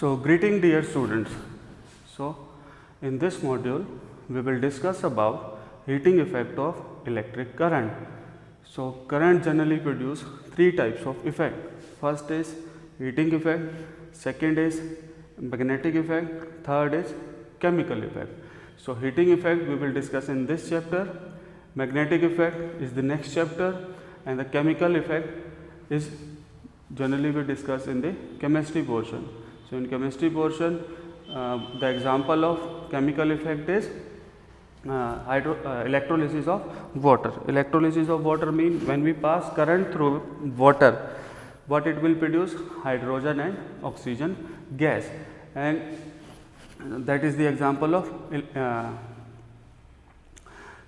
So greeting dear students. So in this module we will discuss about heating effect of electric current. So current generally produce three types of effect. First is heating effect, second is magnetic effect, third is chemical effect. So heating effect we will discuss in this chapter, magnetic effect is the next chapter, and the chemical effect is generally we discuss in the chemistry portion. So in chemistry portion the example of chemical effect is electrolysis of water. Electrolysis of water means when we pass current through water, what it will produce? Hydrogen and oxygen gas, and that is the example of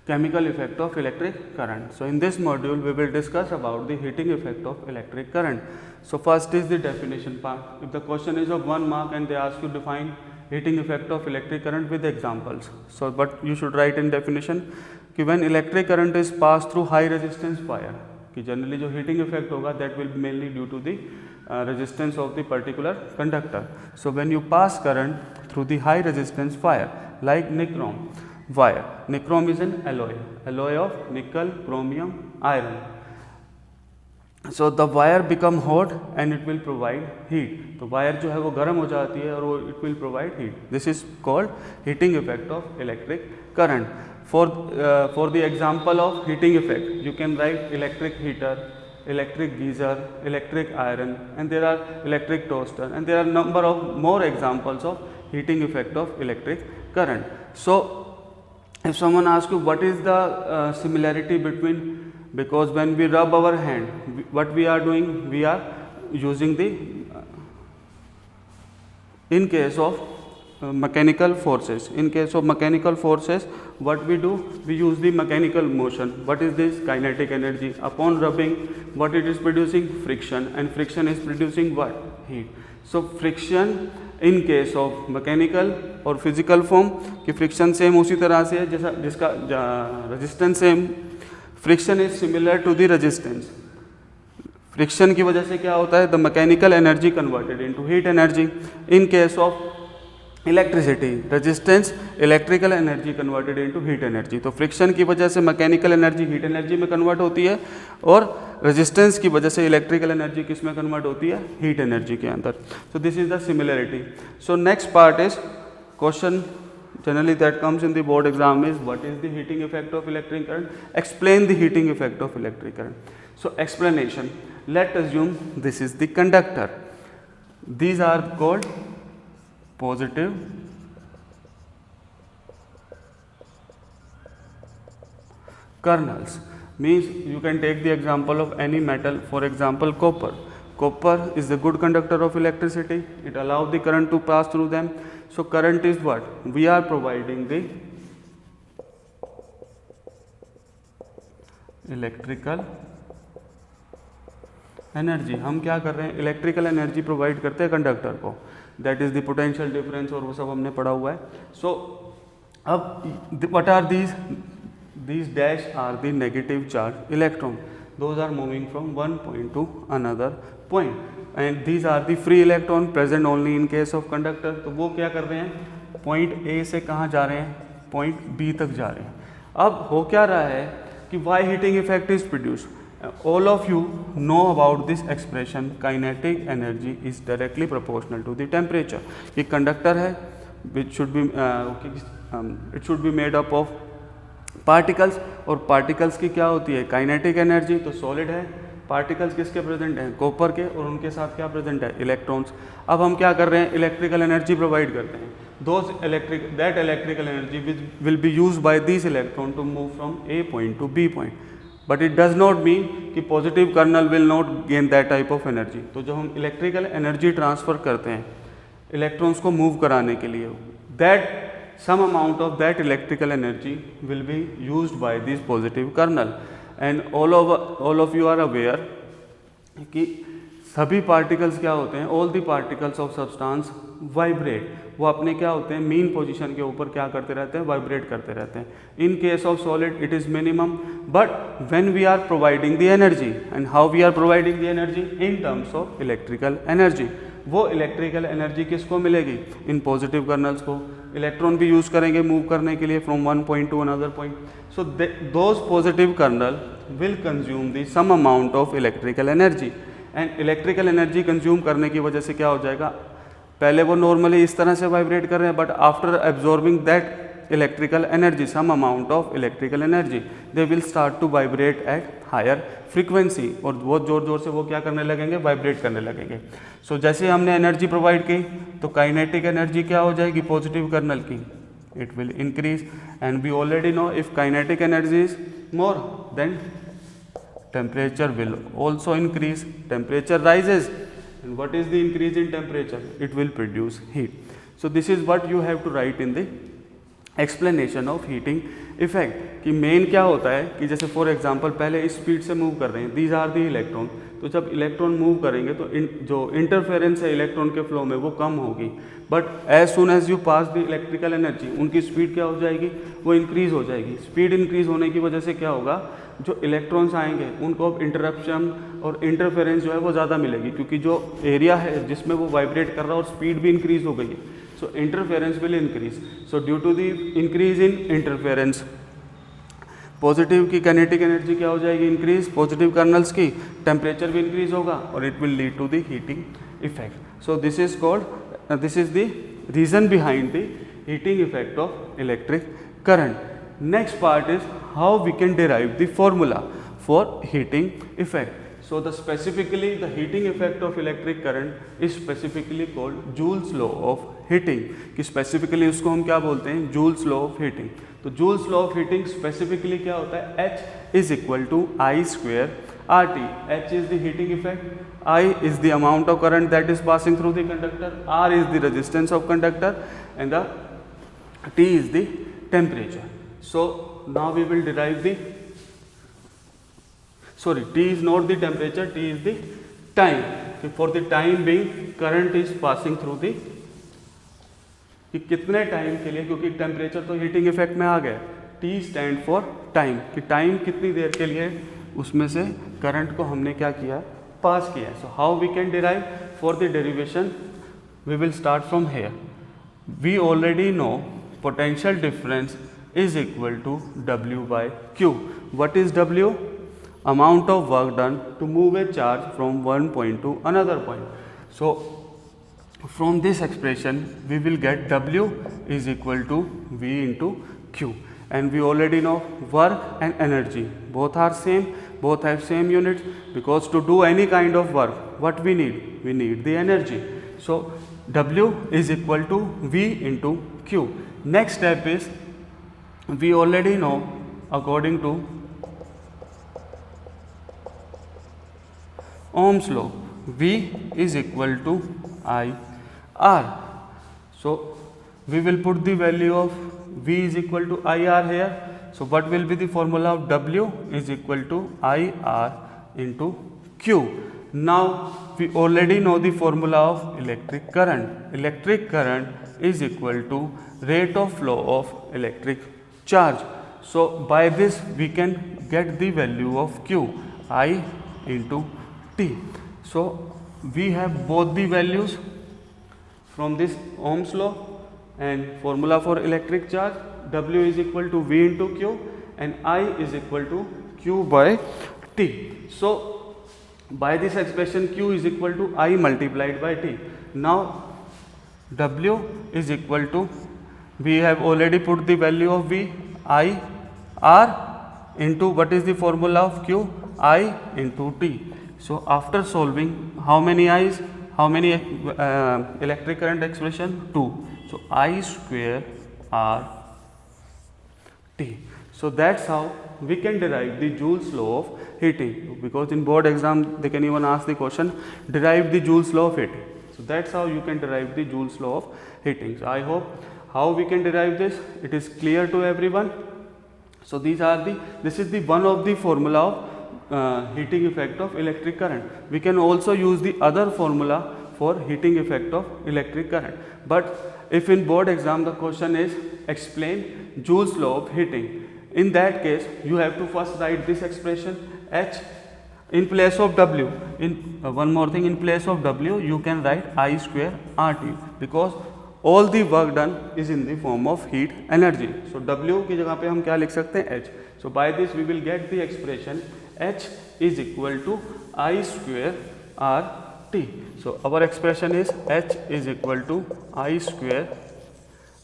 chemical effect of electric current. So in this module we will discuss about the heating effect of electric current. So first is the definition part. If the question is of 1 mark and they ask you define heating effect of electric current with examples, so but you should write in definition कि when electric current is passed through high resistance wire, कि generally जो heating effect होगा that will be mainly due to the resistance of the particular conductor. So when you pass current through the high resistance wire like nichrome wire, nichrome is an alloy of nickel, chromium, iron. So the wire become hot and it will provide heat. तो wire जो है वो गर्म हो जाती है और वो it will provide heat. This is called heating effect of electric current. For the example of heating effect, you can write electric heater, electric geyser, electric iron, and there are electric toaster, and there are number of more examples of heating effect of electric current. So if someone asks you what is the similarity between, because when we rub our hand, what we are doing, we are using the in case of mechanical forces, what we do, we use the mechanical motion. What is this? Kinetic energy. Upon rubbing, what it is producing? Friction, and friction is producing what? Heat. So friction in case of mechanical और physical form कि friction same उसी तरह से है जैसा जिसका resistance same. Friction is similar to the resistance. Friction की वजह से क्या होता है? The mechanical energy converted into heat energy. In case of electricity, resistance, electrical energy converted into heat energy. तो friction की वजह से mechanical energy heat energy में convert होती है और resistance की वजह से electrical energy किस में convert होती है? Heat energy के अंदर. So this is the similarity. So next part is question generally that comes in the board exam is what is the heating effect of electric current? Explain the heating effect of electric current. So explanation. Let assume this is the conductor. These are called positive kernels. Means you can take the example of any metal, for example copper. Copper is a good conductor of electricity. It allows the current to pass through them. So current is what? We are providing the electrical energy. हम क्या कर रहे हैं? Electrical energy provide करते हैं conductor को. That is the potential difference और वो सब हमने पढ़ा हुआ है. सो अब what are these dash are the negative charge electron. Those are moving from one point to another point, and these are the free electron present only in case of conductor. तो वो क्या कर रहे हैं? Point A से कहाँ जा रहे हैं? पॉइंट B तक जा रहे हैं. अब हो क्या रहा है कि why heating effect is produced? All of you know about this expression, kinetic energy is directly proportional to the temperature. ये कंडक्टर है which should be it should be made up of particles, और particles की क्या होती है? Kinetic energy. तो solid है, particles किसके प्रेजेंट हैं? कॉपर के, और उनके साथ क्या प्रेजेंट है? इलेक्ट्रॉन्स. अब हम क्या कर रहे हैं? इलेक्ट्रिकल एनर्जी प्रोवाइड करते हैं. That electrical energy will be used by this electron to move from A point to B point. But it does not mean कि positive kernel will not gain that type of energy. तो जब हम electrical energy transfer करते हैं electrons को move कराने के लिए, that some amount of that electrical energy will be used by this positive kernel. And all of you are aware कि सभी particles क्या होते हैं? All the particles of substance vibrate. वो अपने क्या होते हैं? मीन पोजीशन के ऊपर क्या करते रहते हैं? वाइब्रेट करते रहते हैं. In case of solid it is minimum, but when we are providing the energy, and how we are providing the energy? In terms of electrical energy. वो इलेक्ट्रिकल एनर्जी किसको मिलेगी, इन पॉजिटिव कर्नल्स को। Electron भी use करेंगे move करने के लिए from one point to another point, so those positive kernel will consume the some amount of electrical energy, and electrical energy consume करने की वजह से क्या हो जाएगा, पहले वो नॉर्मली इस तरह से वाइब्रेट कर रहे हैं, but after absorbing that electrical energy, some amount of electrical energy, they will start to vibrate at higher frequency, और बहुत ज़ोर ज़ोर से वो क्या करने लगेंगे, वाइब्रेट करने लगेंगे। सो जैसे हमने एनर्जी प्रोवाइड की तो काइनेटिक एनर्जी क्या हो जाएगी पॉजिटिव कर्नल की, it will increase, and we already know if kinetic energy is more then temperature will also increase, temperature rises, and what is the increase in temperature, it will produce heat. So this is what you have to write in the explanation of heating effect, कि main क्या होता है कि जैसे for example पहले इस speed से move कर रहे हैं, दीज आर दी इलेक्ट्रॉन, तो जब इलेक्ट्रॉन मूव करेंगे तो जो इंटरफेरेंस है इलेक्ट्रॉन के फ्लो में वो कम होगी, but as soon as you pass the electrical energy उनकी स्पीड क्या हो जाएगी, वो इंक्रीज हो जाएगी। स्पीड इंक्रीज होने की वजह से क्या होगा, जो इलेक्ट्रॉन्स आएंगे उनको अब इंटरप्शन और इंटरफेरेंस जो है वो ज़्यादा मिलेगी, क्योंकि जो एरिया है जिसमें वो वाइब्रेट कर रहा है और स्पीड भी इंक्रीज हो गई है, so interference will increase. So due to the increase in interference, positive की काइनेटिक एनर्जी क्या हो जाएगी, इंक्रीज, पॉजिटिव कर्नल्स की टेम्परेचर भी इंक्रीज होगा और it will lead to the heating effect. So this is called, this is the reason behind the heating effect of electric current. Next part is how we can derive the formula for heating effect. So the specifically the heating effect of electric current is specifically called Joule's law of heating. कि specifically उसको हम क्या बोलते हैं, Joule's law of heating. तो Joule's law of heating specifically क्या होता है, H is equal to I square RT. H is the heating effect, I is the amount of current that is passing through the conductor, R is the resistance of conductor, and the T is the temperature. So now we will derive the, sorry, T is not the temperature, T is the time. For the time being current is passing through the, कि कितने time के लिए, क्योंकि temperature तो heating effect में आ गया, T stand for time, कि time कितनी देर के लिए उसमें से करंट को हमने क्या किया, पास किया है. So how we can derive, for the derivation we will start from here. We already know potential difference is equal to W by Q. What is W? Amount of work done to move a charge from one point to another point. So from this expression we will get W is equal to V into Q, and we already know work and energy both are same, both have same units, because to do any kind of work what we need the energy. So W is equal to V into Q. Next step is, we already know according to Ohm's law, V is equal to IR. So we will put the value of V is equal to IR here. So what will be the formula of W is equal to IR into Q. Now we already know the formula of electric current. Electric current is equal to rate of flow of electric charge. So by this we can get the value of Q, I into T. So we have both the values from this Ohm's law, and formula for electric charge, W is equal to V into Q and I is equal to Q by T. So by this expression Q is equal to I multiplied by T. Now W is equal to, we have already put the value of V, I R into what is the formula of Q, I into T. So after solving, how many I's, how many electric current expression, 2. So I square R T. So that's how we can derive the Joule's law of heating, because in board exam they can even ask the question, derive the Joule's law of heating. So that's how you can derive the Joule's law of heating. So I hope how we can derive this, it is clear to everyone. So these are the, this is the one of the formula of heating effect of electric current. We can also use the other formula for heating effect of electric current. But if in board exam the question is explain Joule's law of heating, in that case you have to first write this expression H in place of W, one more thing, in place of W you can write I square RT, because all the work done is in the form of heat energy. So W की जगह पे हम क्या लिख सकते हैं, H. So by this we will get the expression H is equal to I square RT. So our expression is H is equal to I square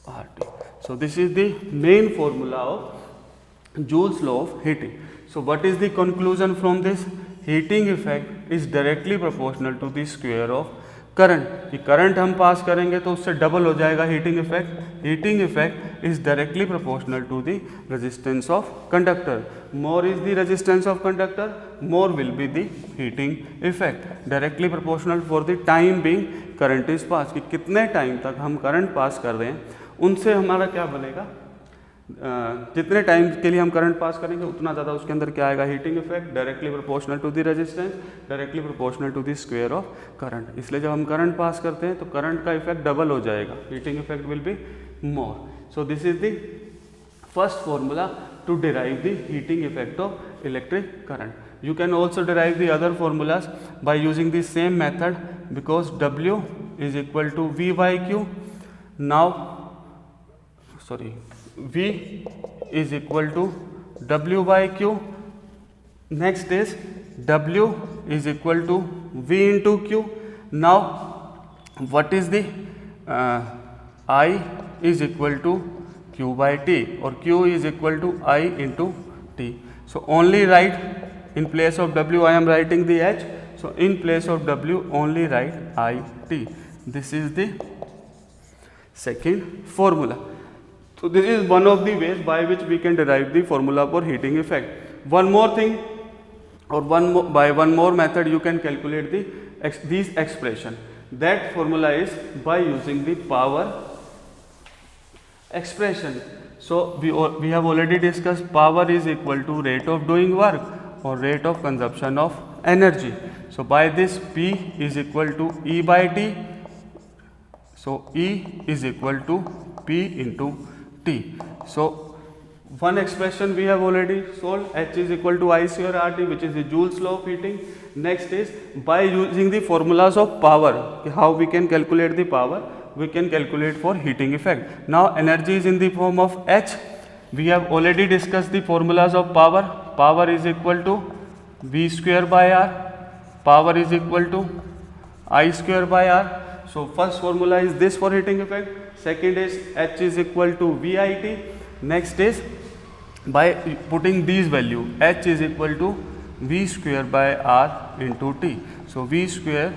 RT. So this is the main formula of Joule's law of heating. So what is the conclusion from this? Heating effect is directly proportional to the square of current, कि current हम pass करेंगे तो उससे double हो जाएगा heating effect. Heating effect is directly proportional to the resistance of conductor. More is the resistance of conductor, more will be the heating effect. Directly proportional for the time being current is pass, कि कितने time तक हम current pass कर रहे हैं उनसे हमारा क्या बनेगा, जितने टाइम के लिए हम करंट पास करेंगे उतना ज़्यादा उसके अंदर क्या आएगा, heating effect. Directly proportional to the resistance, directly proportional to the square of current. इसलिए जब हम करंट पास करते हैं तो करंट का इफेक्ट डबल हो जाएगा, heating effect will be more. So this is the first formula to derive the heating effect of electric current. You can also derive the other formulas by using the same method, because W is equal to V by Q. Now, V is equal to W by Q. Next is W is equal to V into Q. Now, what is the I is equal to Q by T, or Q is equal to I into T. So only write, in place of W I am writing the H. So in place of W only write IT. This is the second formula. So this is one of the ways by which we can derive the formula for heating effect. One more thing, or by one more method you can calculate these expression. That formula is by using the power expression. So we have already discussed power is equal to rate of doing work or rate of consumption of energy. So by this P is equal to E by T. So E is equal to P into T. So one expression we have already solved, H is equal to I square RT, which is the Joule's law of heating. Next is by using the formulas of power, how we can calculate the power, we can calculate for heating effect. Now energy is in the form of H. We have already discussed the formulas of power. Power is equal to V square by R. Power is equal to I square by R. So first formula is this for heating effect. Second is H is equal to VIT. Next is by putting these value, H is equal to V square by R into T. So V square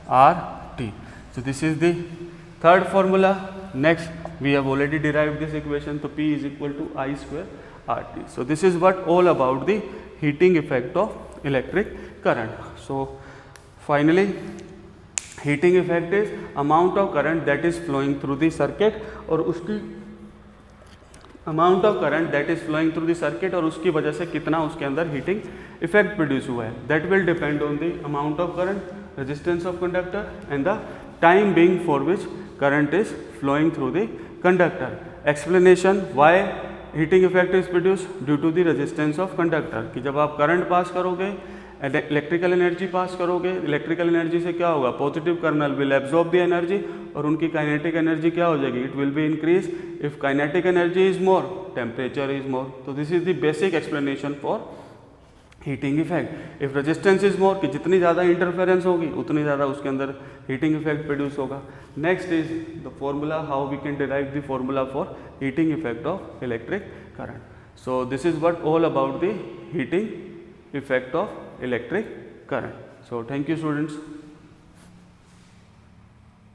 R T. So this is the third formula. Next we have already derived this equation. So P is equal to I square RT. So this is what all about the heating effect of electric current. So finally, heating effect is amount of current that is flowing through the circuit, और उसकी amount of current that is flowing through the circuit और उसकी वजह से कितना उसके अंदर heating effect produce हुआ है. That will depend on the amount of current, resistance of conductor and the time being for which current is flowing through the conductor. Explanation why heating effect is produced due to the resistance of conductor, कि जब आप current pass करोगे, electrical energy पास करोगे, electrical energy से क्या होगा, positive kernel will absorb the energy और उनकी काइनेटिक एनर्जी क्या हो जाएगी, it will be increase. If kinetic energy is more, temperature is more. तो this is the basic explanation for heating effect. If resistance is more, कि जितनी ज़्यादा interference होगी उतनी ज़्यादा उसके अंदर हीटिंग इफेक्ट प्रोड्यूस होगा. Next is the formula how we can derive the formula for heating effect of electric current. So this is what all about the heating effect of electric current. So thank you students.